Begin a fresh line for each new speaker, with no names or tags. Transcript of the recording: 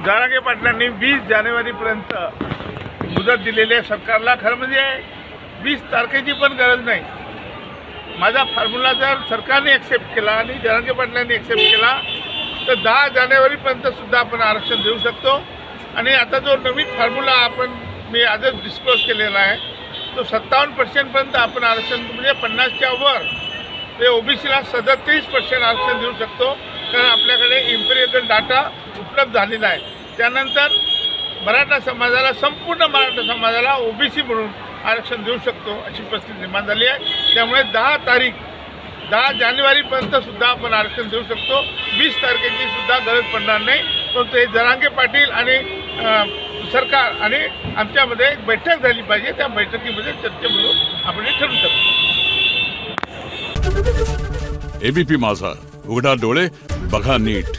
जरांगे पाटलांनी 20 जानेवारीपर्यंत मुदत दिलेली आहे सरकारला. खरं म्हणजे 20 तारखेची पण गरज नाही. माझा फॉर्म्युला जर सरकारने ॲक्सेप्ट केला आणि जरांगे पाटलांनी ॲक्सेप्ट केला तर 10 जानेवारीपर्यंत सुद्धा आपण आरक्षण देऊ शकतो. आणि आता जो नवीन फॉर्म्युला मी आजच डिस्क्लोज केलेला आहे तो 57% आपण आरक्षण म्हणजे 50च्या वर ते ओबीसीला 37% आरक्षण देऊ शकतो. कारण आपल्याकडे इम्पेरियल डाटा उपलब्ध झालेला आहे. त्यानंतर मराठा समाजाला संपूर्ण मराठा समाजाला ओबीसी म्हणून आरक्षण देऊ शकतो अशी परिस्थिती निर्माण झाली आहे. त्यामुळे 10 जानेवारीपर्यंत सुद्धा आपण आरक्षण देऊ शकतो. 20 तारखेची सुद्धा गरज पडणार नाही. परंतु हे जरांगे पाटील आणि सरकार आणि आमच्यामध्ये एक बैठक झाली पाहिजे. त्या बैठकीमध्ये चर्चेमधून आपण हे ठरवू शकतो.
एबीपी माझा, उघडा डोळे बघा नीट.